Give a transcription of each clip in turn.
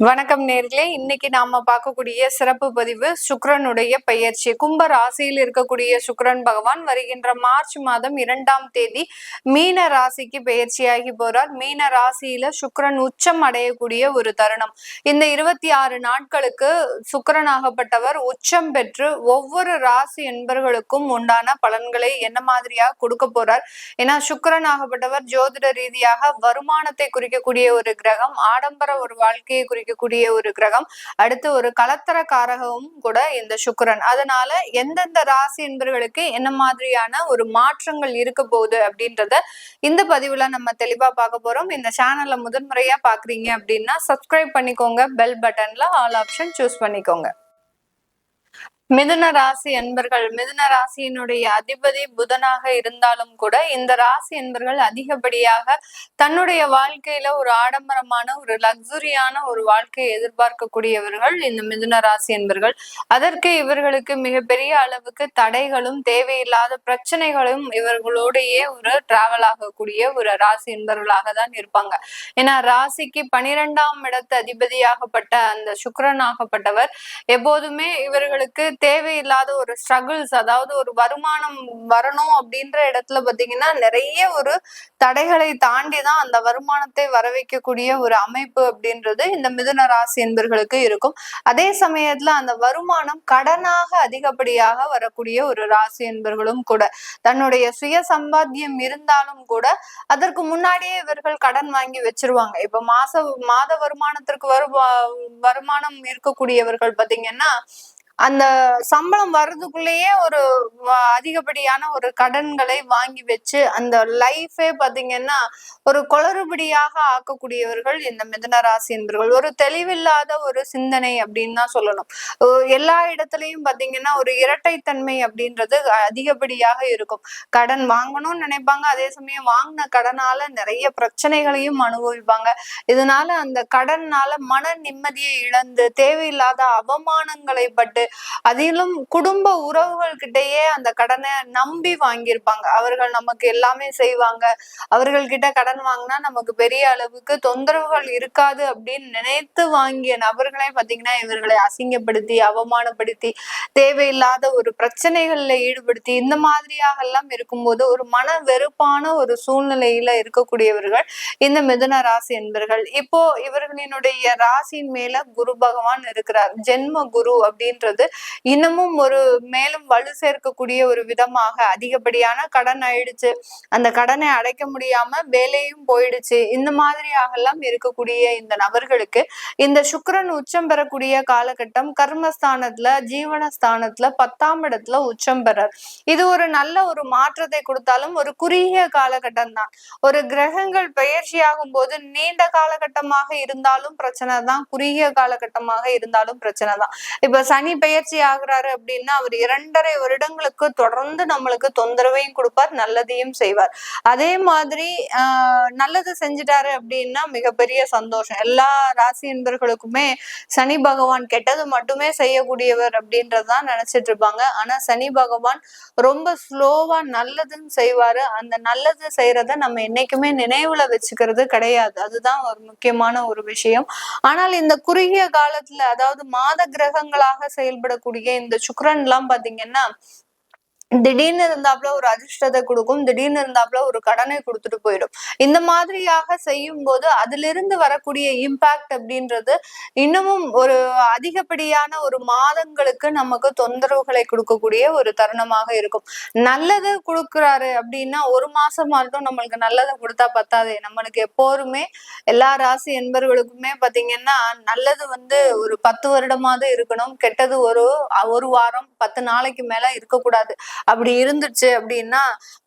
வணக்கம் நேர்களே. இன்னைக்கு நாம பார்க்கக்கூடிய சிறப்பு பதிவு சுக்கிரனுடைய பெயர்ச்சி. கும்ப ராசியில் இருக்கக்கூடிய சுக்கிரன் பகவான் வருகின்ற மார்ச் மாதம் 2ஆம் தேதி மீன ராசிக்கு பெயர்ச்சியாகி போறார். மீன ராசியில சுக்கிரன் உச்சம் அடையக்கூடிய ஒரு தருணம். இந்த 26 நாட்களுக்கு சுக்கிரனாகப்பட்டவர் உச்சம் பெற்று ஒவ்வொரு ராசி என்பர்களுக்கும் உண்டான பலன்களை என்ன மாதிரியா கொடுக்க போறார். ஏன்னா சுக்கிரனாகப்பட்டவர் ஜோதிட ரீதியாக வருமானத்தை குறிக்கக்கூடிய ஒரு கிரகம், ஆடம்பர ஒரு வாழ்க்கையை குறிக்கக்கூடிய ஒரு கிரகம், அடுத்து ஒரு கலத்தர காரகமும் கூட இந்த சுக்கிரன். அதனால எந்தெந்த ராசி என்பவர்களுக்கு என்ன மாதிரியான ஒரு மாற்றங்கள் இருக்க போகுது அப்படின்றத இந்த பதிவுல நம்ம தெளிவா பார்க்க போறோம். இந்த சேனல்ல முதன்முறையா பாக்குறீங்க அப்படின்னா சப்ஸ்கிரைப் பண்ணிக்கோங்க, பெல் பட்டன்ல ஆல் ஆப்ஷன் சூஸ் பண்ணிக்கோங்க. மிதுன ராசி என்பர்கள், மிதுன ராசியினுடைய அதிபதி புதனாக இருந்தாலும் கூட இந்த ராசி என்பர்கள் அதிகப்படியாக தன்னுடைய வாழ்க்கையில ஒரு ஆடம்பரமான ஒரு லக்ஸுரியான ஒரு வாழ்க்கையை எதிர்பார்க்கக்கூடியவர்கள் இந்த மிதுன ராசி என்பர்கள். அதற்கு இவர்களுக்கு மிகப்பெரிய அளவுக்கு தடைகளும் தேவையில்லாத பிரச்சனைகளும் இவர்களோடையே ஒரு டிராவல் ஆகக்கூடிய ஒரு ராசி என்பவர்களாக தான் இருப்பாங்க. ஏன்னா ராசிக்கு 12ஆம் இடத்து அதிபதியாகப்பட்ட அந்த சுக்கிரனாகப்பட்டவர் எப்போதுமே இவர்களுக்கு தேவையில்லாத ஒரு ஸ்ட்ரகிள்ஸ், அதாவது ஒரு வருமானம் வரணும் அப்படின்ற இடத்துல பாத்தீங்கன்னா நிறைய ஒரு தடைகளை தாண்டிதான் அந்த வருமானத்தை வர வைக்கக்கூடிய ஒரு அமைப்பு அப்படின்றது இந்த மிதுன ராசி என்பர்களுக்கு இருக்கும். அதே சமயத்துல அந்த வருமானம் கடனாக அதிகப்படியாக வரக்கூடிய ஒரு ராசி என்பர்களும் கூட. தன்னுடைய சுய சம்பாத்தியம் இருந்தாலும் கூட அதற்கு முன்னாடியே இவர்கள் கடன் வாங்கி வச்சிருவாங்க. இப்ப மாத வருமானத்திற்கு வருமானம் இருக்கக்கூடியவர்கள் பாத்தீங்கன்னா அந்த சம்பளம் வர்றதுக்குள்ளேயே ஒரு அதிகப்படியான ஒரு கடன்களை வாங்கி வச்சு அந்த லைஃபே பாத்தீங்கன்னா ஒரு குளறுபடியாக ஆக்கக்கூடியவர்கள் இந்த மிதுன ராசி என்பவர்கள். ஒரு தெளிவில்லாத ஒரு சிந்தனை அப்படின்னு தான் சொல்லணும். எல்லா இடத்துலயும் பாத்தீங்கன்னா ஒரு இரட்டைத்தன்மை அப்படின்றது அதிகப்படியாக இருக்கும். கடன் வாங்கணும்னு நினைப்பாங்க, அதே சமயம் வாங்கின கடனால நிறைய பிரச்சனைகளையும் அனுபவிப்பாங்க. இதனால அந்த கடன்னால மன நிம்மதியை இழந்து தேவையில்லாத அவமானங்களை பட்டு, அதிலும் குடும்ப உறவுகள் கிட்டயே அந்த கடனை நம்பி வாங்கியிருப்பாங்க. அவர்கள் நமக்கு எல்லாமே செய்வாங்க, அவர்கள் கிட்ட கடன் வாங்கினா நமக்கு பெரிய அளவுக்கு தொந்தரவுகள் இருக்காது அப்படின்னு நினைத்து வாங்கிய நபர்களே பாத்தீங்கன்னா இவர்களை அசிங்கப்படுத்தி அவமானப்படுத்தி தேவையில்லாத ஒரு பிரச்சனைகள்ல ஈடுபடுத்தி இந்த மாதிரியாக எல்லாம் இருக்கும்போது ஒரு மன வெறுப்பான ஒரு சூழ்நிலையில இருக்கக்கூடியவர்கள் இந்த மிதுன ராசி என்பர்கள். இப்போ இவர்களினுடைய ராசியின் மேல குரு பகவான் இருக்கிறார். ஜென்ம குரு அப்படின்றது இன்னமும் ஒரு மேலும் வலு சேர்க்கக்கூடிய ஒரு விதமாக, அதிகப்படியான கடன் ஆயிடுச்சு, அந்த கடனை அடைக்க முடியாம வேலையும் போயிடுச்சு, இந்த மாதிரியாக எல்லாம் இருக்கக்கூடிய இந்த நபர்களுக்கு இந்த சுக்கிரன் உச்சம் பெறக்கூடிய காலகட்டம் கர்மஸ்தானத்துல ஜீவனஸ்தானத்துல 10ஆம் இடத்துல உச்சம் பெறார். இது ஒரு நல்ல ஒரு மாற்றத்தை கொடுத்தாலும் ஒரு குறுகிய காலகட்டம் தான். ஒரு கிரகங்கள் பெயர்ச்சியாகும் போது நீண்ட காலகட்டமாக இருந்தாலும் பிரச்சனை தான், குறுகிய காலகட்டமாக இருந்தாலும் பிரச்சனை தான். இப்ப சனி பெயர்ச்சி ஆகுறாரு அப்படின்னா அவர் 2.5 வருடங்களுக்கு தொடர்ந்து நம்மளுக்கு தொந்தரவையும் கொடுப்பார், நல்லதையும் செய்வார். அதே மாதிரி நல்லது செஞ்சுட்டாரு அப்படின்னா மிகப்பெரிய சந்தோஷம். எல்லா ராசி என்பர்களுக்குமே சனி பகவான் கெட்டது மட்டுமே செய்யக்கூடியவர் அப்படின்றதுதான் நினைச்சிட்டு இருப்பாங்க. ஆனா சனி பகவான் ரொம்ப ஸ்லோவா நல்லதுன்னு செய்வாரு. அந்த நல்லது செய்யறத நம்ம என்னைக்குமே நினைவுல வச்சுக்கிறது கிடையாது. அதுதான் ஒரு முக்கியமான ஒரு விஷயம். ஆனால் இந்த குறுகிய காலத்துல, அதாவது மாத கிரகங்களாக செயல்படக்கூடிய இந்த சுக்கிரன் எல்லாம் பாத்தீங்கன்னா திடீர்னு இருந்தாப்புல ஒரு அதிர்ஷ்டத்தை கொடுக்கும், திடீர்னு இருந்தாப்புல ஒரு கடனை கொடுத்துட்டு போயிடும். இந்த மாதிரியாக செய்யும் போது அதிலிருந்து வரக்கூடிய இம்பாக்ட் அப்படின்றது இன்னமும் ஒரு அதிகப்படியான ஒரு மாதங்களுக்கு நமக்கு தொந்தரவுகளை கொடுக்கக்கூடிய ஒரு தருணமாக இருக்கும். நல்லது கொடுக்குறாரு அப்படின்னா ஒரு மாசம் மட்டும் நம்மளுக்கு நல்லதை கொடுத்தா பத்தாது. நம்மளுக்கு எப்போதுமே எல்லா ராசி என்பவர்களுக்குமே பாத்தீங்கன்னா நல்லது ஒரு 10 வருடமாவது இருக்கணும், கெட்டது ஒரு வாரம் 10 நாளைக்கு மேல இருக்கக்கூடாது. அப்படி இருந்துச்சு அப்படின்னா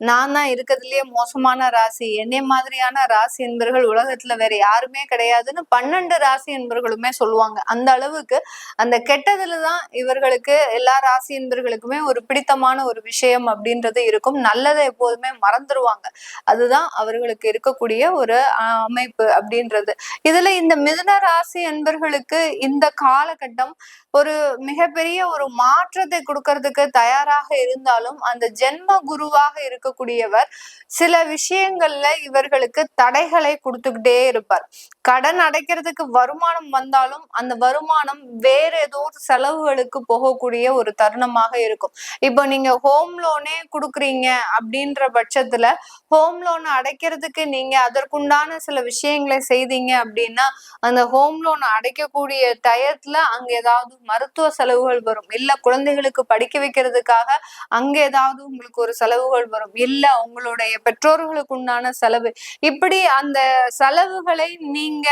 நான் தான் இருக்கிறதுலயே மோசமான ராசி, என்னை மாதிரியான ராசி என்பர்கள் உலகத்துல வேற யாருமே கிடையாதுன்னு 12 ராசி என்பர்களுமே சொல்லுவாங்க. அந்த அளவுக்கு அந்த கெட்டதுலதான் இவர்களுக்கு எல்லா ராசி என்பர்களுக்குமே ஒரு பிடித்தமான ஒரு விஷயம் அப்படின்றது இருக்கும். நல்லதை எப்போதுமே மறந்துடுவாங்க. அதுதான் அவர்களுக்கு இருக்கக்கூடிய ஒரு அமைப்பு அப்படின்றது. இதுல இந்த மிதுன ராசி என்பர்களுக்கு இந்த காலகட்டம் ஒரு மிகப்பெரிய ஒரு மாற்றத்தை கொடுக்கறதுக்கு தயாராக இருந்தாலும் இருந்தாலும் அந்த ஜென்ம குருவாக இருக்கக்கூடியவர் சில விஷயங்கள்ல இவர்களுக்கு தடைகளை கொடுத்துக்கிட்டே இருப்பார். கடன் அடைக்கிறதுக்கு வருமானம் வந்தாலும் அந்த வருமானம் வேற ஏதோ ஒரு செலவுகளுக்கு போகக்கூடிய ஒரு தருணமாக இருக்கும். இப்போ நீங்க ஹோம் லோனே கொடுக்குறீங்க அப்படின்ற பட்சத்துல ஹோம் லோன் அடைக்கிறதுக்கு நீங்க அதற்குண்டான சில விஷயங்களை செய்தீங்க அப்படின்னா அந்த ஹோம் லோன் அடைக்கக்கூடிய டயத்துல அங்க ஏதாவது மருத்துவ செலவுகள் வரும், இல்ல குழந்தைகளுக்கு படிக்க வைக்கிறதுக்காக அங்க ஏதாவது உங்களுக்கு ஒரு செலவுகள் வரும், இல்ல உங்களுடைய பெற்றோர்களுக்கு உண்டான செலவு. இப்படி அந்த செலவுகளை நீங்க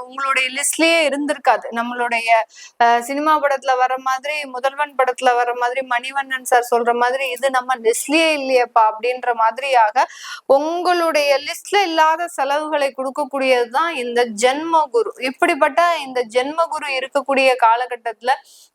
உங்களுடைய லிஸ்ட்லயே இருந்திருக்காது. நம்மளுடைய சினிமா படத்துல வர மாதிரி, முதல்வன் படத்துல வர மாதிரி, மணிவண்ணன் சார் சொல்ற மாதிரி இது நம்ம லிஸ்ட்லயே இல்லையப்பா அப்படின்ற மாதிரியாக உங்களுடைய லிஸ்ட்ல இல்லாத செலவுகளை கொடுக்கக்கூடியதுதான் இந்த ஜென்ம குரு. இப்படிப்பட்ட இந்த ஜென்ம குரு இருக்கக்கூடிய காலகட்டத்துல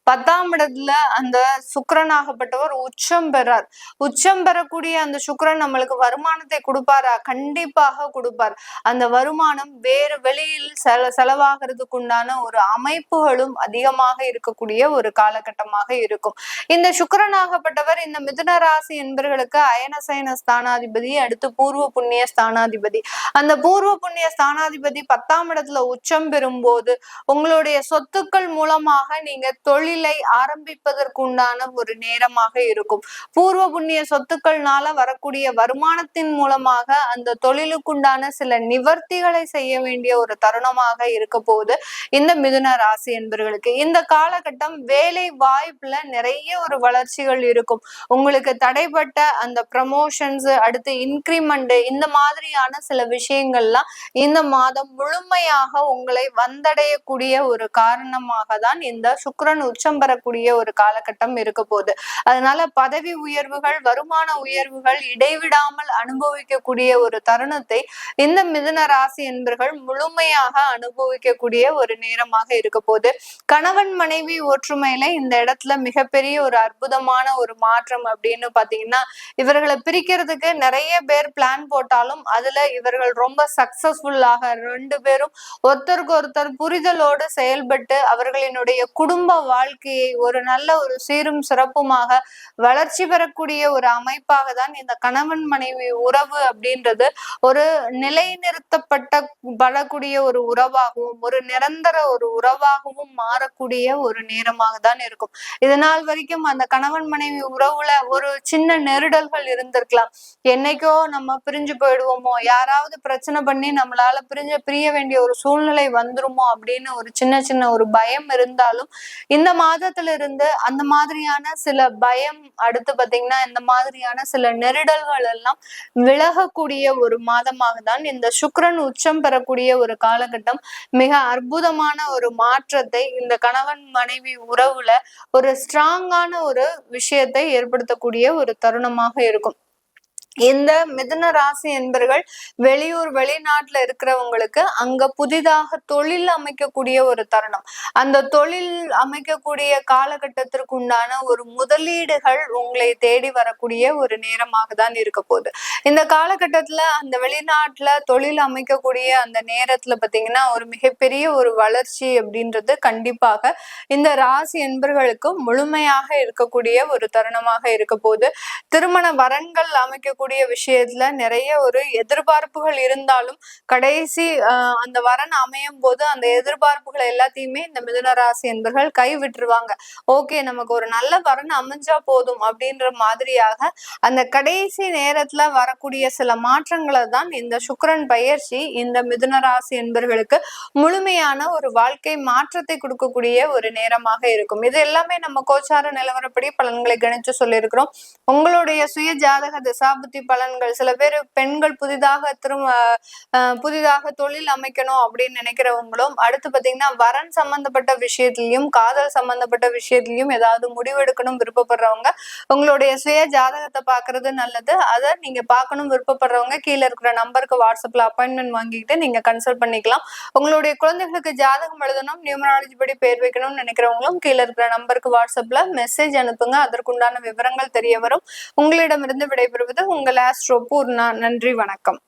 10ஆம் இடத்துல அந்த சுக்கிரனாகப்பட்டவர் உச்சம் பெறார். உச்சம் பெறக்கூடிய அந்த சுக்கிரன் நம்மளுக்கு வருமானத்தை கொடுப்பாரா? கண்டிப்பாக கொடுப்பார். அந்த வருமானம் வேறு வெளியில் செலவாகிறதுக்கு உண்டான ஒரு அமைப்புகளும் அதிகமாக இருக்கக்கூடிய ஒரு காலகட்டமாக இருக்கும். இந்த சுக்கிரனாகப்பட்டவர் இந்த மிதுன ராசி என்பவர்களுக்கு அயனசயன ஸ்தானாதிபதி, அடுத்து பூர்வ புண்ணிய ஸ்தானாதிபதி. அந்த பூர்வ புண்ணிய ஸ்தானாதிபதி 10ஆம் இடத்துல உச்சம் பெறும்போது உங்களுடைய சொத்துக்கள் மூலமாக நீங்க தொழிலை ஆரம்பிப்பதற்கு உண்டான ஒரு நேரமாக இருக்கும். பூர்வ புண்ணிய சொத்துக்கள்னால வரக்கூடிய வருமானத்தின் மூலமாக அந்த தொழிலுக்குண்டான சில நிவர்த்திகளை செய்ய வேண்டிய ஒரு தருணமாக இருக்க போது இந்த மிதுன ராசி என்பவர்களுக்கு. இந்த காலகட்டம் வேலை வாய்ப்புல நிறைய ஒரு வளர்ச்சிகள் இருக்கும். உங்களுக்கு தடைப்பட்ட அந்த ப்ரமோஷன்ஸ், அடுத்து இன்கிரிமெண்ட், இந்த மாதிரியான சில விஷயங்கள்லாம் இந்த மாதம் முழுமையாக உங்களை வந்தடையக்கூடிய ஒரு காரணமாக தான் இந்த சுக்கிரன் உச்சம் பெறக்கூடிய ஒரு காலகட்டம் இருக்க போகுது. அதனால பதவி உயர்வுகள், வருமான உயர்வுகள் இடைவிடாமல் அனுபவிக்கக்கூடிய ஒரு தருணத்தை இந்த மிதுன ராசி என்பவர்கள் முழுமையாக அனுபவிக்கக்கூடிய ஒரு நேரமாக இருக்க போகுது. கணவன் மனைவி ஒற்றுமையில இந்த இடத்துல மிகப்பெரிய ஒரு அற்புதமான ஒரு மாற்றம் அப்படின்னு பாத்தீங்கன்னா, இவர்களை பிரிக்கிறதுக்கு நிறைய பேர் பிளான் போட்டாலும் அதுல இவர்கள் ரொம்ப சக்சஸ்ஃபுல்லாக 2 பேரும் ஒருத்தருக்கு ஒருத்தர் புரிதலோடு செயல்பட்டு அவர்களினுடைய குடும்ப வாழ்க்கையை ஒரு நல்ல ஒரு சீரும் சிறப்புமாக வளர்ச்சி பெறக்கூடிய ஒரு அமைப்பாக தான் இந்த கணவன் மனைவி உறவு அப்படின்றது ஒரு நிலைநிறுத்தப்படக்கூடிய ஒரு உறவாகவும் ஒரு நிரந்தர ஒரு உறவாகவும் மாறக்கூடிய ஒரு நேரமாக தான் இருக்கும். இதனால் வரைக்கும் அந்த கணவன் மனைவி உறவுல ஒரு சின்ன நெருடல்கள் இருந்திருக்கலாம். என்னைக்கோ நம்ம பிரிஞ்சு போயிடுவோமோ, யாராவது பிரச்சனை பண்ணி நம்மளால பிரிய வேண்டிய ஒரு சூழ்நிலை வந்துருமோ அப்படின்னு ஒரு சின்ன சின்ன ஒரு பயம் இருந்தாலும் இந்த மாதத்துல இருந்து அந்த மாதிரியான சில பயம், அடுத்து பாத்தீங்கன்னா இந்த மாதிரியான சில நெருடல்கள் எல்லாம் விலகக்கூடிய ஒரு மாதமாக தான் இந்த சுக்கிரன் உச்சம் பெறக்கூடிய ஒரு காலகட்டம் மிக அற்புதமான ஒரு மாற்றத்தை இந்த கணவன் மனைவி உறவுல ஒரு ஸ்ட்ராங்கான ஒரு விஷயத்தை ஏற்படுத்தக்கூடிய ஒரு தருணமாக இருக்கும். இந்த மிதுன ராசி என்பர்கள் வெளியூர் வெளிநாட்டுல இருக்கிறவங்களுக்கு அங்க புதிதாக தொழில் அமைக்கக்கூடிய ஒரு தருணம். அந்த தொழில் அமைக்கக்கூடிய காலகட்டத்திற்கு உண்டான ஒரு முதலீடுகள் உங்களை தேடி வரக்கூடிய ஒரு நேரமாக தான் இருக்க போகுது. இந்த காலகட்டத்துல அந்த வெளிநாட்டுல தொழில் அமைக்கக்கூடிய அந்த நேரத்துல பாத்தீங்கன்னா ஒரு மிகப்பெரிய ஒரு வளர்ச்சி அப்படின்றது கண்டிப்பாக இந்த ராசி என்பர்களுக்கு முழுமையாக இருக்கக்கூடிய ஒரு தருணமாக இருக்க போகுது. திருமண வரன்கள் அமைக்க விஷயத்துல நிறைய ஒரு எதிர்பார்ப்புகள் இருந்தாலும் கடைசி அந்த வரன் அமையும் போது அந்த எதிர்பார்ப்புகள் எல்லாத்தையுமே இந்த மிதுன ராசி என்பர்கள் கை விட்டுருவாங்க. ஓகே, நமக்கு ஒரு நல்ல வரன் அமைஞ்சா போதும் அப்படின்ற மாதிரியாக அந்த கடைசி நேரத்துல வரக்கூடிய சில மாற்றங்களை தான் இந்த சுக்கிரன் பயிற்சி இந்த மிதுன ராசி என்பர்களுக்கு முழுமையான ஒரு வாழ்க்கை மாற்றத்தை கொடுக்கக்கூடிய ஒரு நேரமாக இருக்கும். இது எல்லாமே நம்ம கோச்சார நிலவரப்படி பலன்களை கணிச்சு சொல்லியிருக்கிறோம். உங்களுடைய சுய ஜாதக திசாபுத்தி பலன்கள், சில பேர் பெண்கள் புதிதாக தொழில் அமைக்கணும் அப்படின்னு நினைக்கிறவங்களும், அடுத்து பாத்தீங்கன்னா வரன் சம்பந்தப்பட்ட விஷயத்திலையும் காதல் சம்பந்தப்பட்ட விஷயத்திலையும் ஏதாவது முடிவெடுக்கணும் விருப்பப்படுறவங்க உங்களுடைய சுய ஜாதகத்தை பாக்குறது நல்லது. அதை நீங்க பார்க்கணும் விருப்பப்படுறவங்க கீழே இருக்கிற நம்பருக்கு வாட்ஸ்அப்ல அப்பாயின்மெண்ட் வாங்கிக்கிட்டு நீங்க கன்சல்ட் பண்ணிக்கலாம். உங்களுடைய குழந்தைகளுக்கு ஜாதகம் எழுதணும், நியூமராலஜி படி பேர் வைக்கணும்னு நினைக்கிறவங்களும் கீழே இருக்கிற நம்பருக்கு வாட்ஸ்அப்ல மெசேஜ் அனுப்புங்க. அதற்குண்டான விவரங்கள் தெரிய வரும். உங்களிடமிருந்து விடைபெறுவது உங்கள் ஆஸ்ட்ரோ பூர்ணா. நன்றி, வணக்கம்.